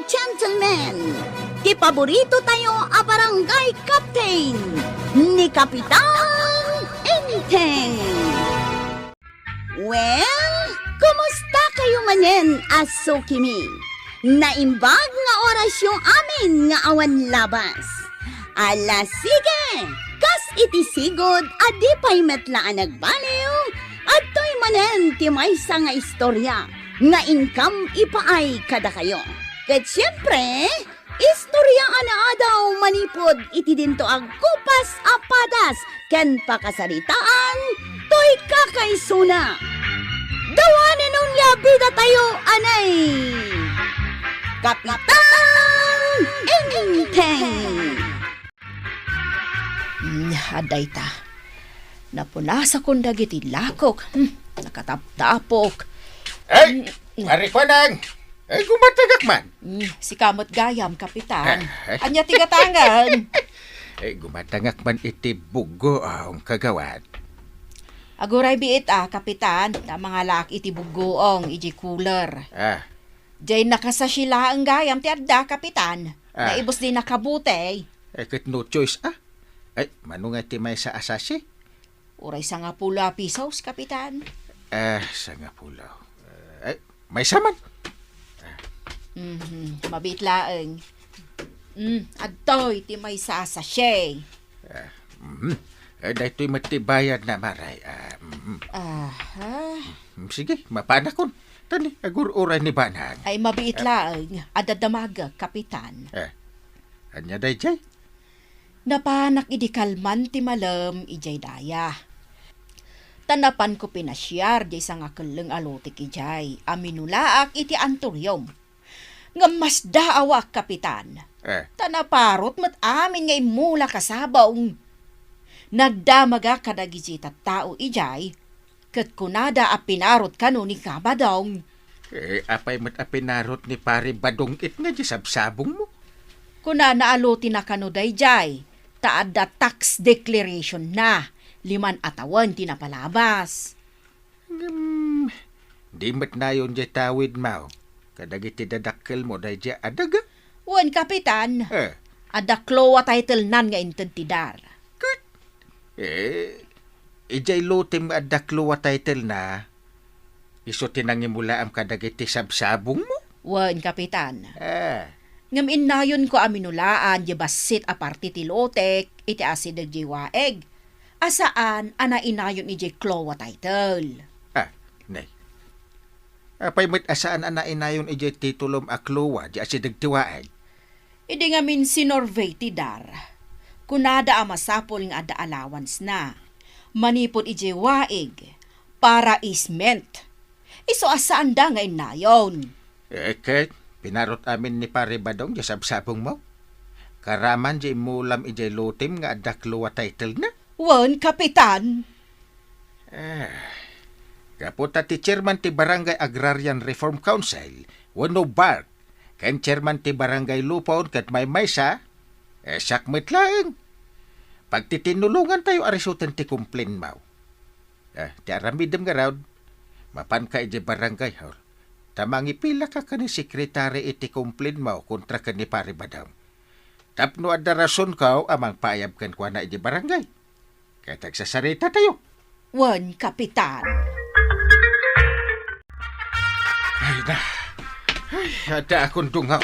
gentlemen, ti paborito tayo a barangay captain ni Kapitan Enteng. Well, kumusta kayo manen, aso kimi? Naimbag nga oras yung amin nga awan labas. Ala sige, kas iti sigod adi pa'y metlaan nagbaliw at to'y manen ti maysa nga istorya nga income ipaay kada kayo. Ket siyempre, istorya ana daw manipod iti dinto ang kupas apadas ken pakasaritaan to'y kakaisuna. Dawanen nung labida tayo anay Kapitan Enteng. Aday ta. Napunasa kong dagiti lakok. Nakataptapok. Ay, marikwanang. Ay, gumatagak man. Si Kamot Gayam, Kapitan. Anya tigatangan. Ay, gumatagak man iti bugo ang kagawad. Aguray biit Kapitan. Na mga lak iti bugoong iji cooler. Jay nakasasila ang Gayam ti adda, Kapitan. Naibos din nakabute. Ay, kat no choice Ay, mano nga ti may sa asasi? Uray sa nga pula pisos, Kapitan. Sa nga pulaw. Ay, may saman. Mabitlaeng. Adoy, ti may sasasye. Dahil to'y matibayad na maray. Sige, mapanakon. Tani, agur-uray ni Banang. Ay mabitlaeng. Adadamaga, Kapitan. Anya day, Jay? Napanak idi kalman ti malam ijay daya. Tanapan ko pinasyar jay sa nga keleng alotik ijay. Aminulaak iti anturyom. Nga mas daawak, Kapitan. Tanaparot mat amin nga imula kasabaw. Nagdamaga kadagiti tao ijay. Kat kunada apinarot kano ni kabadong. Apay mat apinarot ni pare badongit nga di sabsabong mo. Kuna naaluti na kano dayjay. Taada tax declaration na. 5 atawan tinapalabas. Di mat na yun jay tawid mo. Kadagiti dadakkel mo day jay adaga. Wan, Kapitan. Adaklowa title nan nga intentidar. Ijay lutim adaklowa title na. Iso tinangimula am kadagiti sabsabong mo. Wan, Kapitan. Ngam inayon ko aminulaan di basit aparte ti lotek iti asidag di waeg. Asaan ana inayon iti klowa title. Nay. Apay met asaan ana inayon iti titulom a klowa di asidag ti waeg. Idi nga min sinorvey ti dar. Kunada amasapol nga ada allowance na. Manipod iti waeg para isment. Iso asaan da nga inayon. Ket pinarot amin ni pare badong di sabsabong mo. Karaman di mulam ijay lutim nga adaklowa title na. Wan, Kapitan. Kaputa ti chairman ti Barangay Agrarian Reform Council, Wano Bark, ken chairman ti Barangay Lupon ket may maysa, sakmet lang. Pag titinulungan tayo arisutan ti complain mo. Ti aramidem nga raw, mapan ka ijay barangay hall. Tamang ipila ka ni sekretary iti complain mo kontra ka ni pare badam. Tapno adda rason ka amang paayab kan kwa na iti barangay. Kaya tagsasarita tayo. Wan, Kapitan. Ay na. Ay, ada akong dungaw.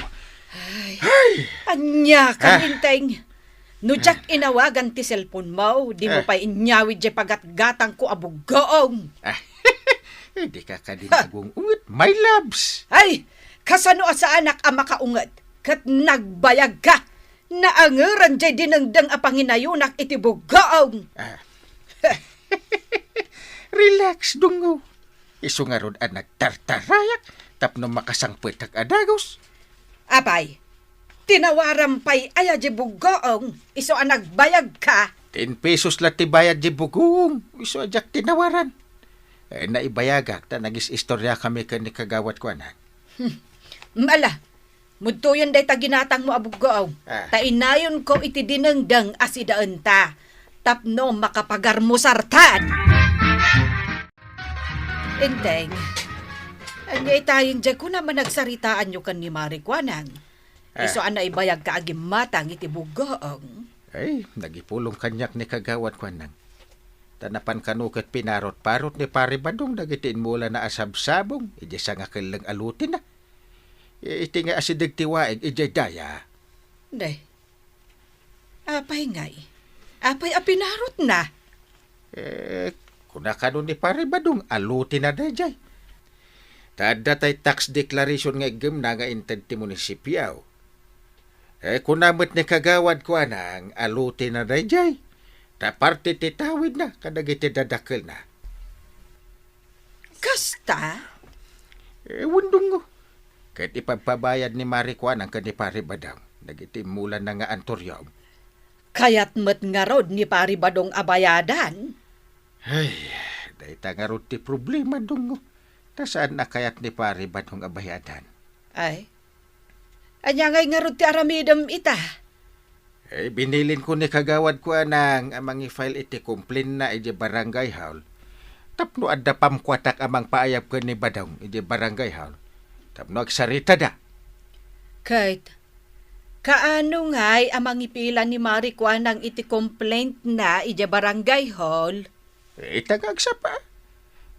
Anya, Kaminteng. No jak inawagan ti cellphone mo, di mo pa inyawid di pagatgatang ko abugoong. Hindi ka kadinagong unget, my loves. Ay, kasano sa anak ang makaungat, kat nagbayag ka. Naangeran di dinengdeng apanginayunak iti bugoong. Relax, dungo. Iso nga ron ang nagtartarayak, tapno makasangpwet kag adagos. Apay, tinawaran pa'y aya di bugoong, iso ang nagbayag ka. 10 pesos lang tibayad di bugong, iso ajak tinawaran. Naibayagak ta nagis-istorya kami ni kagawat ko anak. Mala, mudtoyon day ta ginatang mo abugoong. Tainayon ko iti dinengdeng asidaan ta. Tapno makapagarmusartan. Enteng, Anyay tayong dyan ko naman nagsaritaan nyo kan ni Marikwanang. Iso ana ibayag ka agi matang iti bugoong. Ay, nagipulong kanyak ni kagawad ko nang. Tanapan kanukat pinarot-parot ni pare Badong dagitin mula na asab-sabong. Ije sa nga kilang alutin na. Iti nga asidig tiwaig, ije daya. Day. Apay ngay. Apay apinarot na. Kuna ka ni pare Badong, alutin na dayjay. Tada tay tax declaration nga igam na nga inted ti munisipyaw. Kunamot ni kagawad ko nang alutin na dayjay. Ta parte titawid na, kadagiti dadakil na. Kasta? Wundong ko. Kahit ipagpabayad ni Marikwan ang kanipari Badang, nagitimulan na nga antoryom. Kayat met nga rod ni pari Badong abayadan. Ay, dahi nga rod ti problema dong. Ta saan na kayat ni pari Badong abayadan? Ay, anya ngay nga rod ti aramidam ita. Binilin ko ni kagawad ko anang amang i-file iti complaint na iti barangay hall. Tapno adda pamkwatak amang paayap ko ni Badong iti barangay hall. Tapno agsarita da. Kahit, kaano ngay amang ipila ni Marikwan ang iti complaint na iti barangay hall? Itagagsa pa.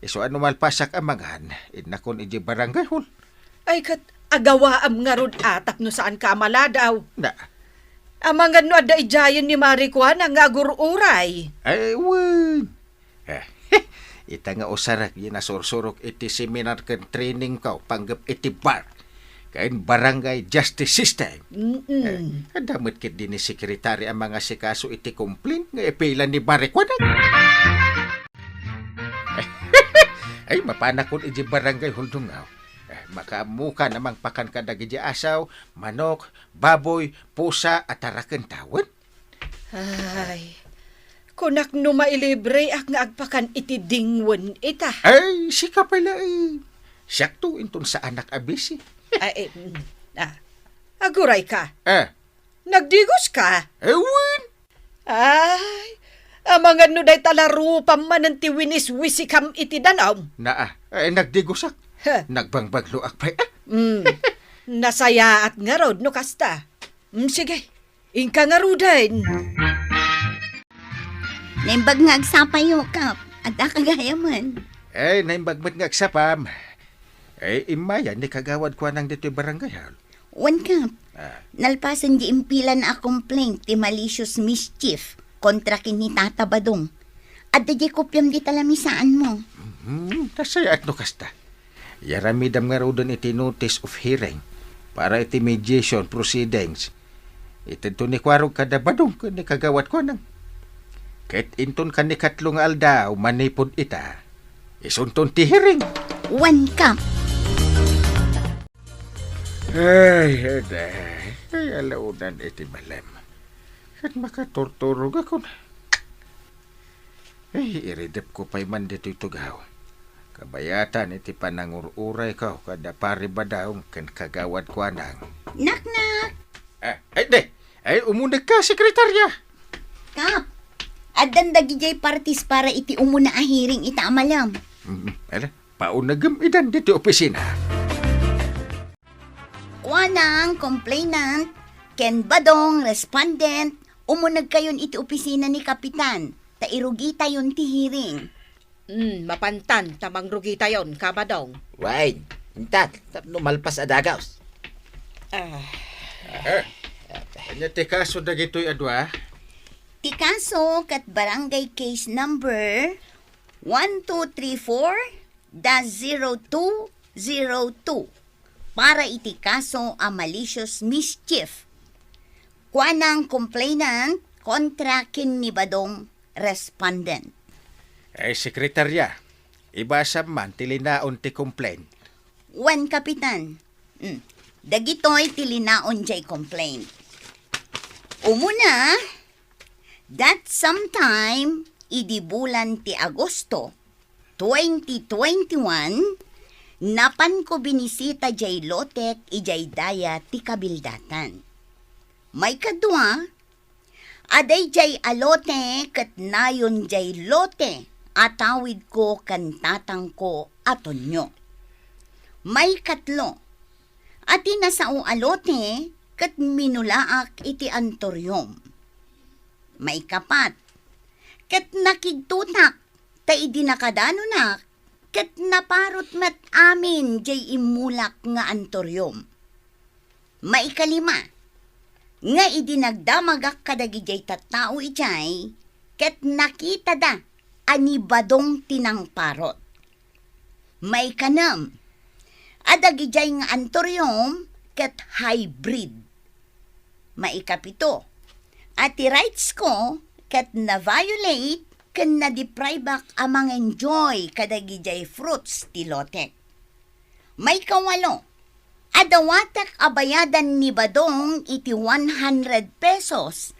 Iso ano malpasak amangan, inakon iti barangay hall. Ay kat, agawaam nga rod atap no saan ka maladaw. Na. Amangan no adda ijayan ni Marikwan ang agururay. Ay, wun. Ita nga usarak ginasursurok iti seminar ken training ko panggap iti bar. Kain barangay justice system. Adamot kit din ni sekretary ang mga sikaso iti complaint nga ipilan ni Marikwan. Ay, mapanakon iti barangay huldungaw. Makamuka namang pakan kadag iti asaw, manok, baboy, pusa at taraken tawon. Ay, kunak no mailibre ak nga agpakan iti dingwen ita. Ay, sika pala ay. Siyakto inton sa anak abisi. Ay, aguray ka. Ah, Nagdigos ka. ewan. Ay, amangan no day talarupam man ti winis-wisikam iti danaw. Nagdigusak. Ha. Nagbangbaglo akpay. Nasaya at nga rod no kasta. Sige, ingka nga roden. Naimbag nga agsapayo, Kap. At akagayaman. Naimbagmat nga agsapam. Imayan ni kagawad ko nang dito barangay hall. One, Kap. Nalpasan di impilan a complaint ti malicious mischief kontra kini Tata Badong. At di kopyam di talamisaan mo. Tasaya at no kasta. Yaramidam nga rodon iti notice of hearing para iti mediation proceedings. Ito ni kwarog kada Badong ni kagawad ko nang. Kahit inton ka ni katlong aldaw manipod ita, isunton ti hearing. One, Kap. Ay, alaunan iti malam. At makatorturog ako na. Ay, iridip ko pa'y man dito itugaw. Kabayatan iti panangururay ko kada pari Badaong ken kagawad ko anang. Nak-nak. Umunag ka, sekretarya. Kap. Addan dagijay partis para iti umuna a hearing ita amalam. Paunagam idan dito opisina. Kuanang complainant, Ken Badong, respondent, umunag kayon iti opisina ni Kapitan. Tairugita yon ti hearing. Mapantan, tamang rugita yon, Kabadong. Wait, intat, tapno malpas adagaws. Kanya ti kaso dagitoy adwa. Ti kaso kat barangay case number 1234-0202 para iti kaso a malicious mischief. Kuanang complainant kontra kin ni Badong respondent. Sekretarya, ibasa man tilinaon ti complaint. Wan Kapitan. Dagitoy tilinaon jay complaint. Umuna, that sometime idi bulan ti Agosto 2021 napan ko binisita jay lotek ijay daya ti kabildatan. May kadwa, aday jay alote kat nayon jay lote atawid ko kantatang ko atonyo. May katlo, ati nasao alote ket minulaak iti antoryom. Maikapat, ket nakigtutak, ta idi nakadano na, ket naparot met amin jay imulak nga antoryom. Maikalima, nga idi nagdamagak kadagi jay tattao ijay, ket nakita da anibadong tinangparot. Maikanam, adagi jay nga antoryom, ket hybrid. Maikapito, ati rights ko, ket na-violate, ken na-deprive amang enjoy kadagi jay fruits ti lotek. May kawalo, adawatak abayadan ni Badong iti 100 pesos.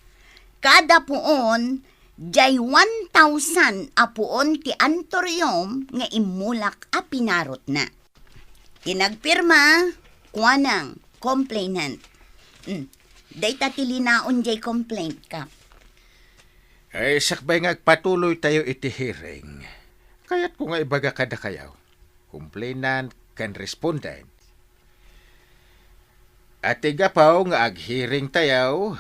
Kada puon, jay 1,000 apuon ti antoryom nga imulak a pinarot na. Tinagpirma, kuanang, complainant. Day tatilinaon jay complaint ka. Ay, sakbay nga patuloy tayo iti hearing. Kaya't kung nga ibaga kada kayaw, complainant kan respondent. At igapaw nga ag-hearing tayo,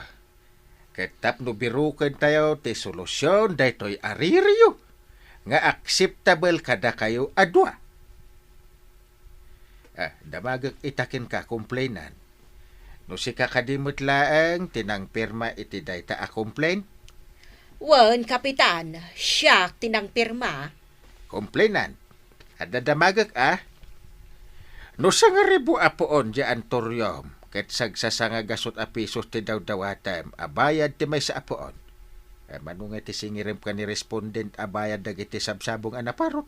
katap no birukan tayo ti solusyon daytoy ariryo, nga acceptable kada kayo adwa. Damagag itakin ka, complainant. No si kakadimot laang tinang pirma iti dayta a complaint, Wan, Kapitan, siya tinang pirma. complainant. At dadamagag no sa nga ribu apoon di antoryom, ket sagsasanga gasot a pisos ti daw-dawatem, abayad ti may sa apoon. Manunga ti singirim ka ni respondent abayad dagiti sabsabong anaparot.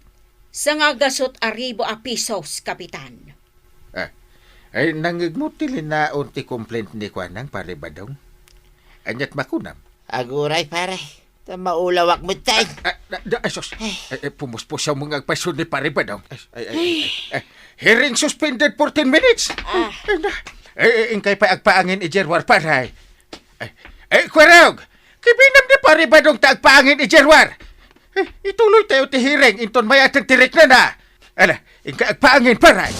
Sa nga gasot aribo a pesos, Kapitan. Ay nangigmutilin na ti complaint ni Kwanang pare badong. Anyat makunam. Aguray, pare. Ta maulawak mo tayo. Sos. Pumuspusaw mong agpasun ni pare badong. Hearing suspended for 10 minutes. Ingkay pa agpaangin ijerwar paray. Kwarog! Kibinam ni pare badong ta agpaangin ijerwar. Ituloy tayo ti hearing inton may atang tirik na. Ala, ingkay agpaangin paray.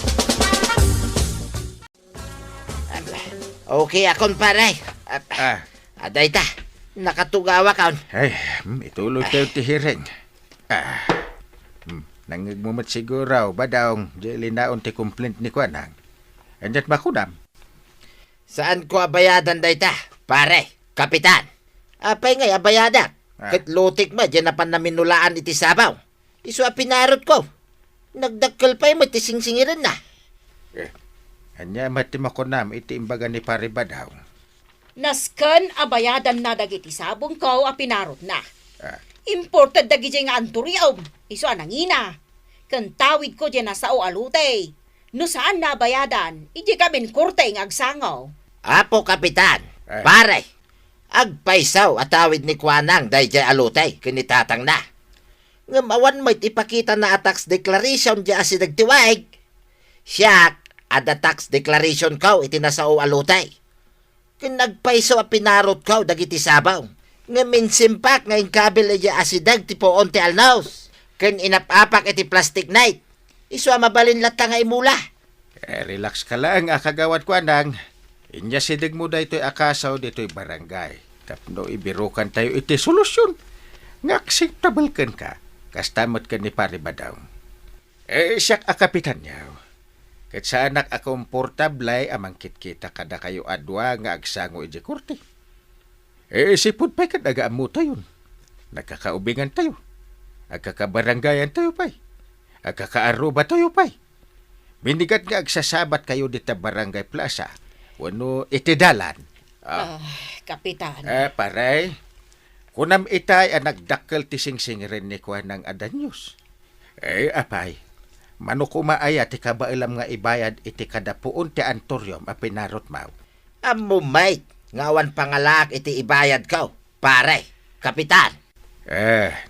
Okay, akon, pare. Aday ta. Nakatugawa kaon. Ay, ituloy tayo ti hearing. Nangigmumat siguro ba daw linaon ti complaint ni Kwanang? Anyat makunam. Saan ko abayadan day ta, pare? Kapitan. Apay ngay abayadan. Ket lutik ma, dyan na pan naminulaan iti sabaw. Iso a pinarot ko. Nagdakkel pa yung matisingsingiran na. Anya mati makunam iti imbaga ni pare ba daw? Nasken abayadan na dagiti sabong ko a pinarot na. Imported dagiti nga anturyom. Iso anangina. Kantawid ko dyan na sao alutay. No saan na abayadan, iji kamin kurte ng agsangaw. Apo, Kapitan. Pare. Agpaisaw atawid ni Kwanang day jay alutay. Kinitatang na. Ngamawan mo't ipakita na a tax declaration dya si nagtiwaig. Siya, ada tax declaration ko itinasao alutay. Kinagpaiso a pinarot ko dagiti sabaw. Nga minsimpak nga inkabil iya asidag ti poon ti alnaws. Kin inapapak iti plastic night. Iso a mabalin lata nga imula. Relax ka lang, akagawad ko anang. Inya sidig mo da ito'y akasaw dito'y barangay. Tapno ibirukan tayo iti solusyon. Nga acceptable kan ka. Kastamot ka ni pare ba daw? Siyak akapitan niyaw. Ket sa anak a komportable amangkit kita kada kayo adwa nga agsango iti korte. Sipod pa'y kadagaan mo tayo. Nagkakaubingan tayo. Agkakabarangayan tayo pa'y. Agkakaaruba tayo pa'y. Minigat nga agsasabat kayo dita barangay plaza. Wano itidalan. Kapitan. Paray. Kunam itay ang nagdakkel ti singsingirin ni Kuan ng Adanyos. Apay. Mano kumaaya ti kabailam nga ibayad iti kadapuon ti antoryom a pinarot maw. Amo mate, ngawan pangalak iti ibayad ko. Pare, Kapitan.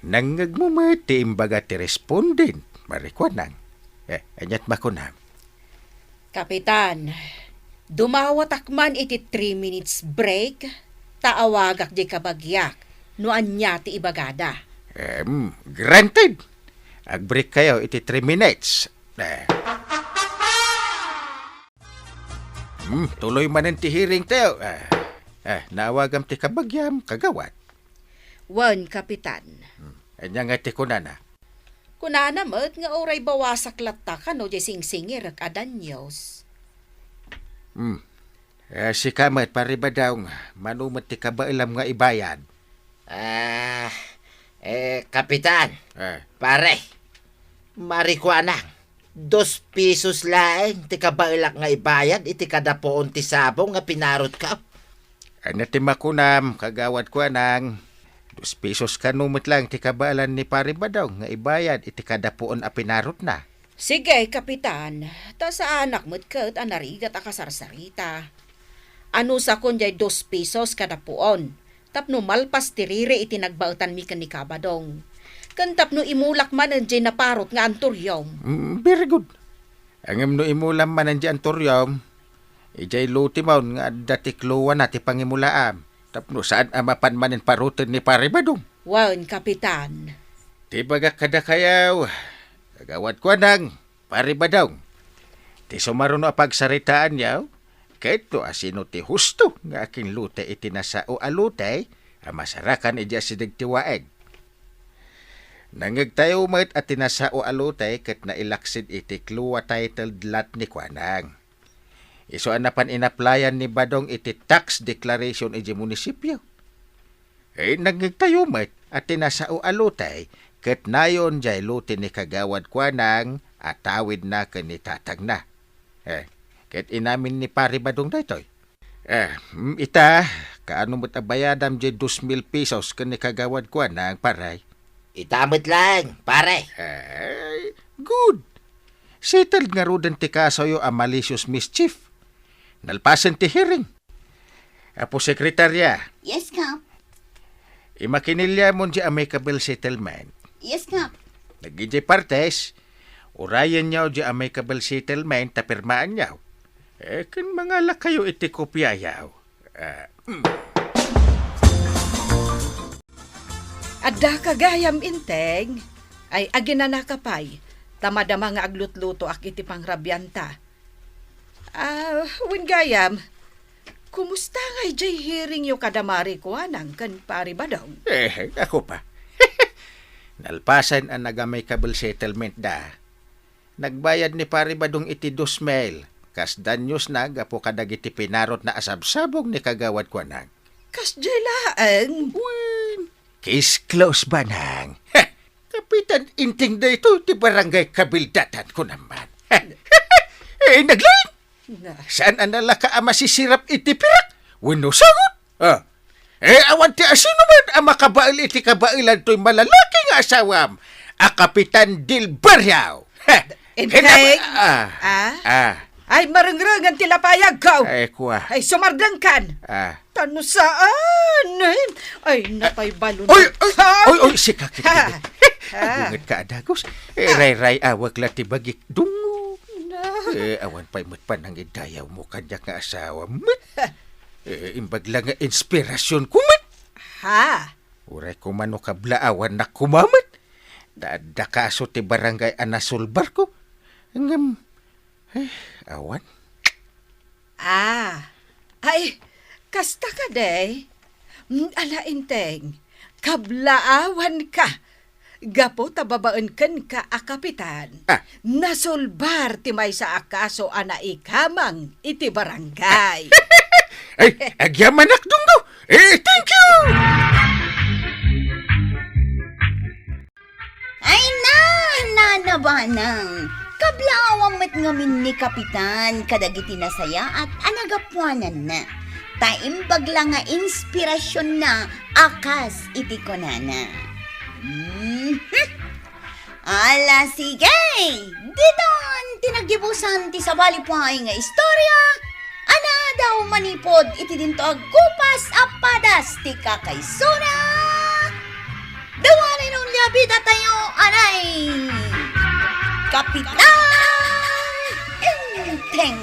Nangagmumay ti imbaga ti respondent. Marikwanang. Anyat makunam. Kapitan, dumawat akman iti 3 minutes break, taawagak di kabagyak, no anya ti ibagada. Granted. Ag-break kayo iti 3 minutes. Tuloy man ang tihiring tayo. Nawagam ti kabagyam, kagawad. Wan, Kapitan. Anya nga ti kunana. Kunana mo't nga oray bawasak latta ka no di singsingir ak adanyos. Si kamat pariba daw manumat ti kabailam nga ibayad. Kapitan, pare, marikuanang, 2 pesos laeng ti kabailak nga ibayad iti kadapoon ti sabong nga pinarot ka. Ano ti makunam, kagawad ko anang 2 pesos kanumit lang ti kabailan ni pariba daw nga ibayad iti kadapoon a pinarot na. Sige, Kapitan. Ta sa anak mo't kat anarigat akasarsarita. Ano sa kun jay 2 pesos kada puon. Tapno malpas tirire iti nagbautan mi kan ni Kabadong. Kan tapno imulak man ang jay naparot nga anturyom. Very good. Ang no imulam man ang dyan turyom, ijay luti maun nga dati kluwan na ti pangimulaam. Tapno saan amapan manin parutin ni pariba dong. Wan, Kapitan. Ti baga kada kayaw. Kagawad ko nang, pariba daw. Ti sumaruno pagsaritaan yaw, kahit to asino ti husto nga aking lute iti nasao alutay, masarakan iti asidig tiwaeg. Nangagtayo mat at tinasao alutay kat nailaksid iti kluwa titled lot ni Kwanang. Iso anapan inaplayan ni Badong iti tax declaration iti munisipyo. Nangagtayo mat at tinasao alutay, ket nayon jay luti ni kagawad Kwanang atawid na kanitatag na. Ket inamin ni Paribadong daytoy. Ita, kaano mo't abayadam jay 2,000 pesos kani kagawad Kwanang paray. Itamit lang, pare. Good. Settled nga rudan ti kasoyo a malicious mischief. Nalpasan ti hearing. Apo sekretarya, Yes, Kap. imakinilya mo di amicable settlement. Yes, Kap. Nagijay partes, urayan niyaw di amicable settlement tapirmaan niyaw. Kan mga lakayo iti kopya yaw. Adda kagayam inteng, ay aginana kapay, tamadama nga aglutluto ak iti pangrabyanta. Wingayam, kumusta nga jay hearing yo kadamari ko anang kan Paribadong? Ako pa. Nalpasan ang nagamicable settlement da. Nagbayad ni Paribadong iti 2,000. Kas danyos na gapo kadagiti pinarot na asabsabog ni kagawad Kwanang. Kas jay laang. Case close ba nang? Kapitan inting da ito ti barangay kabildatan ko naman. Naglain! Saan ang nalaka ang masisirap iti pirak? Wano sagot? Awan ti asino man ang makabail iti kabailan to'y malalaki nga asawam. Kapitan Dilbaryaw. Inteng? Ay marangrangan tilapayag ka. Ay, kuha. Ay sumardang kan. Tano saan? Ay napay balon. Oy, sika kita. Bungat ka adagos. Ray, awag lati bagik dungo. Awan pa'y matpanang idayaw mo kanya nga asawa mo. Imbag lang nga inspirasyon kumat. Uray kumano kablaawan na kumamat. Daada kaso ti barangay anasulbar ko. Hanggang, awan. Ay, kasta ka day. Ala inteng, kablaawan ka. Gapo tababaan kan ka Kapitan. Nasulbar ti may sa akaso ana ikamang iti barangay. Ay, agyamanak dunggo. Thank you! Ay nanabanang. Kablawang met ngamin ni Kapitan kadagiti nasaya at anagapuanan na. Taimbag lang nga inspirasyon na akas iti konana. Ala sige! Diton tinagibusan ti sabali puay nga istorya. Ana daw manipod iti dinto agkupas apadas ti kakaysona. Dawanin nung labida tayo anay. Kapitan Inteng.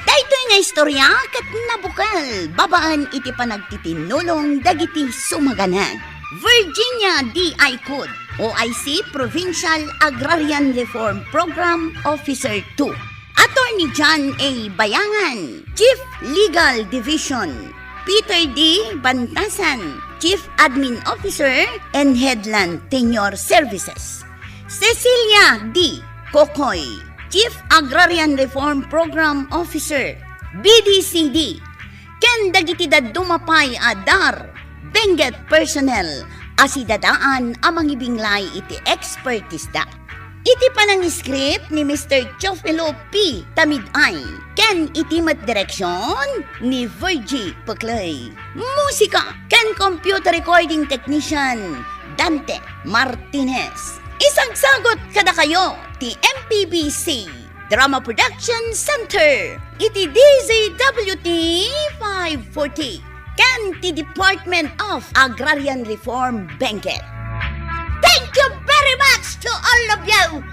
Dahito nga istorya kat nabukal babaan iti panagtitinulong dagiti sumaganag. Virginia D.I. Code, OIC Provincial Agrarian Reform Program Officer 2. Ato Attorney John A. Bayangan, Chief Legal Division. Peter D. Bantasan, Chief Admin Officer and Headland Tenure Services. Cecilia D. Kokoy, Chief Agrarian Reform Program Officer, BDCD. Ken dagiti dumapay adar, Benguet personnel, asidadaan amang ibinglay iti expertise da. Iti panang script ni Mr. Chofelo P. Tamid-ay, ken iti mat direksyon ni Virgie Paclay. Musika, ken computer recording technician, Dante Martinez. Isang sagot kada kayo, ti MPBC Drama Production Center, iti DZWT 540, ken ti Department of Agrarian Reform Benguet. Thank you very much to all of you.